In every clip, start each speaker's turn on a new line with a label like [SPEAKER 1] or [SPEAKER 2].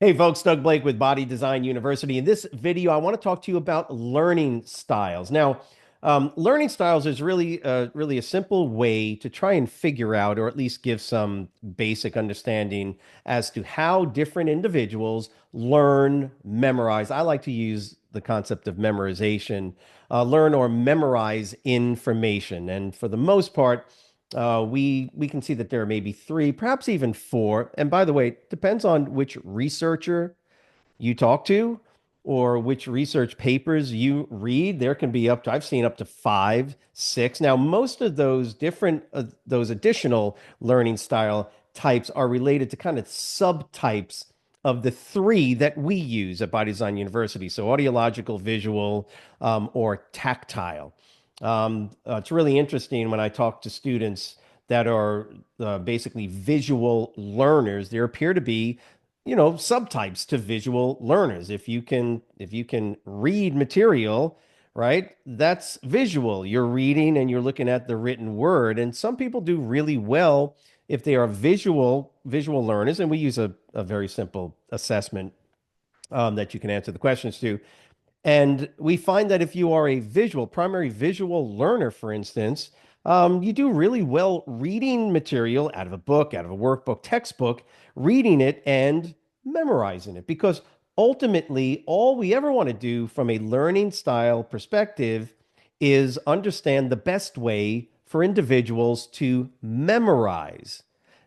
[SPEAKER 1] Hey folks, Doug Blake with Body Design University. In this video, I want to talk to you about learning styles. Now, learning styles is really a simple way to try and figure out, or at least give some basic understanding as to how different individuals learn, memorize. I like to use the concept of memorization, learn or memorize information. And for the most part, we can see that there are maybe three, perhaps even four. And by the way, it depends on which researcher you talk to or which research papers you read. There can be up to, I've seen up to five, six. Now, most of those those additional learning style types are related to kind of subtypes of the three that we use at Body Design University. So audiological, visual, or tactile. It's really interesting when I talk to students that are basically visual learners. There appear to be, subtypes to visual learners. If you can read material, right, that's visual. You're reading and you're looking at the written word. And some people do really well if they are visual learners. And we use a very simple assessment that you can answer the questions to. And we find that if you are a primary visual learner, for instance, you do really well reading material out of a book, out of a workbook, textbook, reading it and memorizing it. Because ultimately, all we ever want to do from a learning style perspective is understand the best way for individuals to memorize.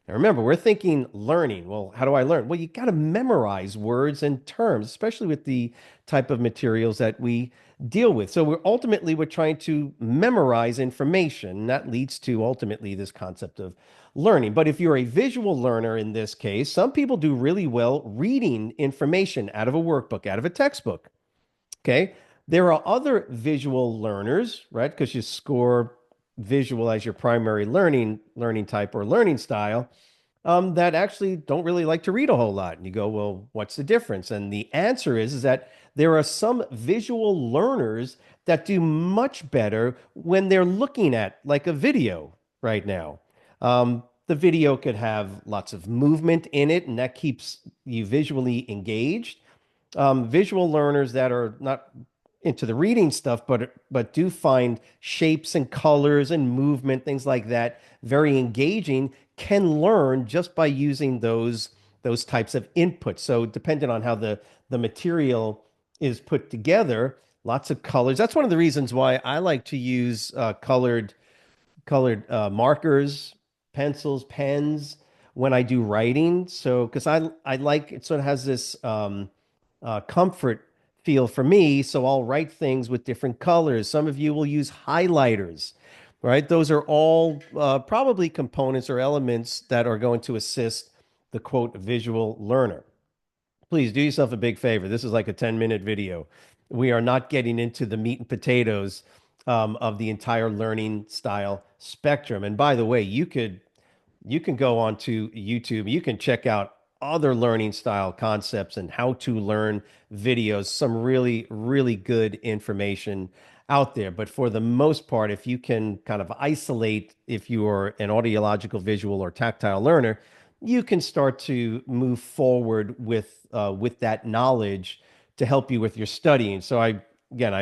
[SPEAKER 1] Now, remember, we're thinking learning. Well, how do I learn? Well, you got to memorize words and terms, especially with the type of materials that we deal with. So we're trying to memorize information. That leads to ultimately this concept of learning. But if you're a visual learner in this case, some people do really well reading information out of a workbook, out of a textbook. Okay. There are other visual learners, right? Because you score visual as your primary learning type or learning style, that actually don't really like to read a whole lot. And you go, well, what's the difference? And the answer is that there are some visual learners that do much better when they're looking at like a video right now. The video could have lots of movement in it, and that keeps you visually engaged. Visual learners that are not into the reading stuff, but do find shapes and colors and movement, things like that, very engaging, can learn just by using those types of inputs. So depending on how the material is put together, lots of colors. That's one of the reasons why I like to use colored markers, pencils, pens when I do writing. So, because I like it, sort of has this comfort feel for me. So I'll write things with different colors. Some of you will use highlighters, right? Those are all probably components or elements that are going to assist the quote visual learner. Please do yourself a big favor. This is like a 10-minute video. We are not getting into the meat and potatoes of the entire learning style spectrum. And by the way, you can go onto YouTube. You can check out other learning style concepts and how to learn videos. Some really, really good information out there. But for the most part, if you can kind of isolate if you are an audiological, visual, or tactile learner, you can start to move forward with that knowledge to help you with your studying. So I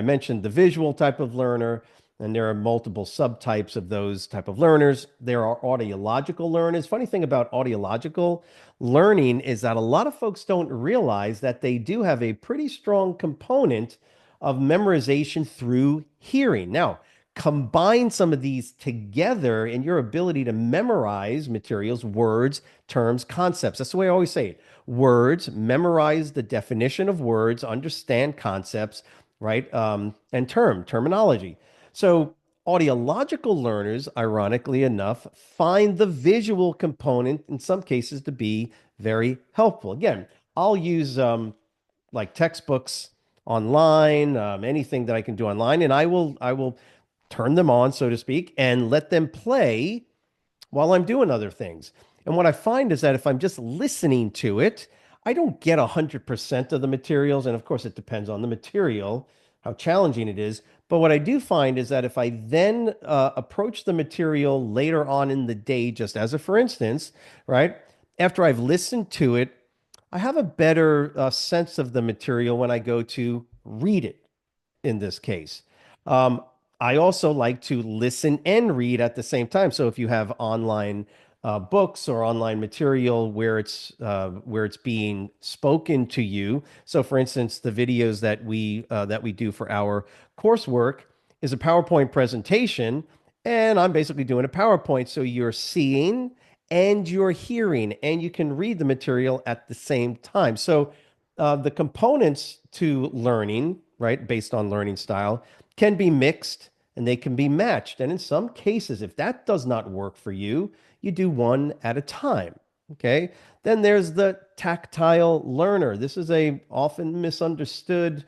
[SPEAKER 1] mentioned the visual type of learner, and there are multiple subtypes of those type of learners. There are audiological learners. Funny thing about audiological learning is that a lot of folks don't realize that they do have a pretty strong component of memorization through hearing. Now, combine some of these together in your ability to memorize materials, words, terms, concepts. That's the way I always say it. Words, memorize the definition of words, understand concepts, right? And terminology. So audiological learners, ironically enough, find the visual component in some cases to be very helpful. Again, I'll use like textbooks online, anything that I can do online, and I will turn them on, so to speak, and let them play while I'm doing other things. And what I find is that if I'm just listening to it, I don't get 100% of the materials. And of course, it depends on the material, how challenging it is. But what I do find is that if I then approach the material later on in the day, just as a for instance, right, after I've listened to it, I have a better sense of the material when I go to read it in this case. Um, I also like to listen and read at the same time. So if you have online books or online material where it's being spoken to you, so for instance, the videos that we do for our coursework is a PowerPoint presentation, and I'm basically doing a PowerPoint. So you're seeing and you're hearing, and you can read the material at the same time. So the components to learning, right, based on learning style, can be mixed and they can be matched. And in some cases, if that does not work for you, you do one at a time. Okay. Then there's the tactile learner. This is a often misunderstood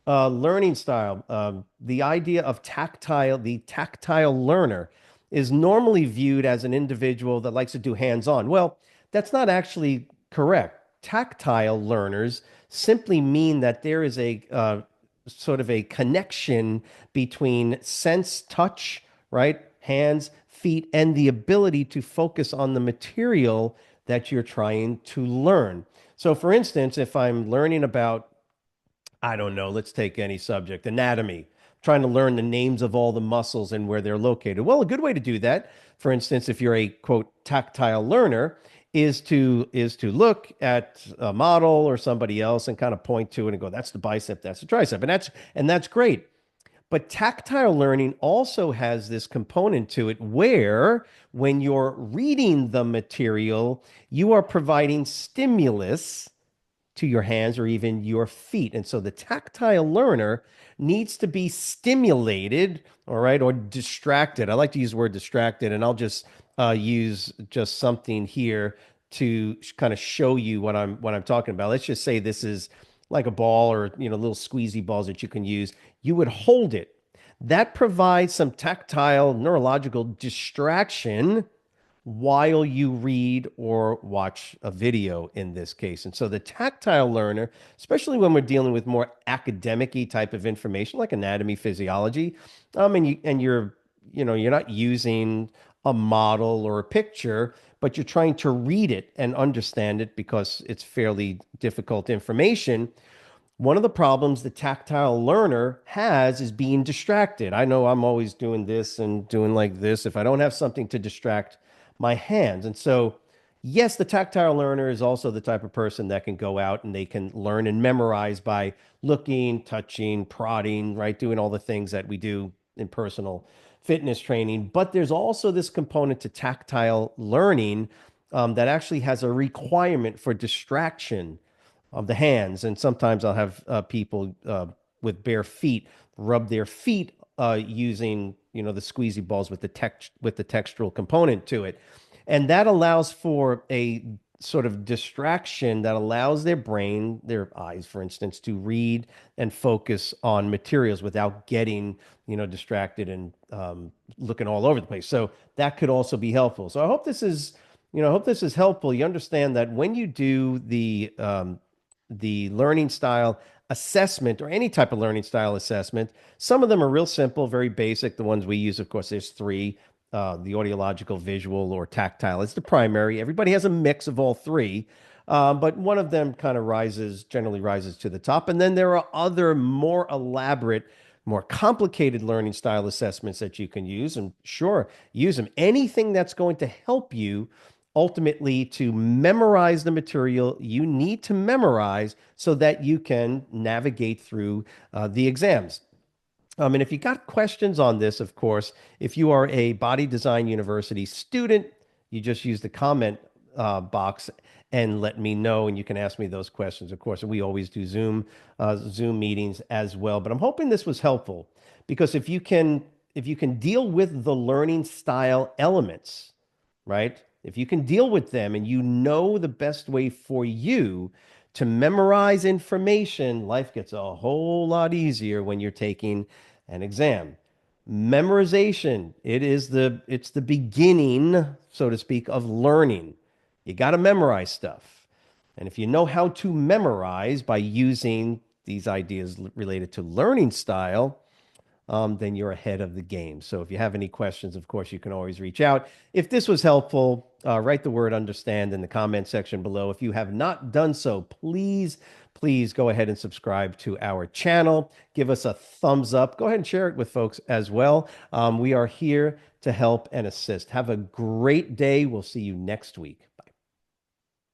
[SPEAKER 1] learning style. The idea of the tactile learner is normally viewed as an individual that likes to do hands-on. Well, that's not actually correct. Tactile learners simply mean that there is a sort of a connection between sense, touch, right? Hands, feet, and the ability to focus on the material that you're trying to learn. So, for instance, if I'm learning about I don't know, let's take any subject, anatomy, trying to learn the names of all the muscles and where they're located. Well, a good way to do that, for instance, if you're a quote tactile learner, is to look at a model or somebody else and kind of point to it and go, that's the bicep, that's the tricep. And that's great. But tactile learning also has this component to it where when you're reading the material, you are providing stimulus to your hands or even your feet. And so the tactile learner needs to be stimulated, all right, or distracted. I like to use the word distracted, and I'll just use just something here to kind of show you what I'm talking about. Let's just say this is like a ball or little squeezy balls that you can use. You would hold it. That provides some tactile neurological distraction while you read or watch a video in this case. And so the tactile learner, especially when we're dealing with more academic-y type of information like anatomy, physiology, and you're not using a model or a picture, but you're trying to read it and understand it because it's fairly difficult information. One of the problems the tactile learner has is being distracted. I know I'm always doing this and doing like this if I don't have something to distract my hands. And so, yes, the tactile learner is also the type of person that can go out and they can learn and memorize by looking, touching, prodding, right? Doing all the things that we do in personal fitness training. But there's also this component to tactile learning that actually has a requirement for distraction of the hands. And sometimes I'll have people with bare feet rub their feet using the squeezy balls with the textural component to it, and that allows for a sort of distraction that allows their brain, their eyes, for instance, to read and focus on materials without getting distracted and looking all over the place. So that could also be helpful. So I hope this is helpful. You understand that when you do the learning style assessment or any type of learning style assessment. Some of them are real simple, very basic. The ones we use, of course, there's three. The audiological, visual, or tactile. It's the primary. Everybody has a mix of all three, but one of them kind of generally rises to the top. And then there are other more elaborate, more complicated learning style assessments that you can use. And sure, use them. Anything that's going to help you ultimately to memorize the material you need to memorize so that you can navigate through the exams. And if you got questions on this, of course, if you are a Body Design University student, you just use the comment box and let me know, and you can ask me those questions. Of course, we always do Zoom meetings as well. But I'm hoping this was helpful because if you can deal with the learning style elements, right? If you can deal with them and you know the best way for you to memorize information, life gets a whole lot easier when you're taking an exam. Memorization, it's the beginning, so to speak, of learning. You got to memorize stuff. And if you know how to memorize by using these ideas related to learning style, then you're ahead of the game. So if you have any questions, of course, you can always reach out. If this was helpful, write the word understand in the comment section below. If you have not done so, please go ahead and subscribe to our channel. Give us a thumbs up. Go ahead and share it with folks as well. We are here to help and assist. Have a great day. We'll see you next week. Bye.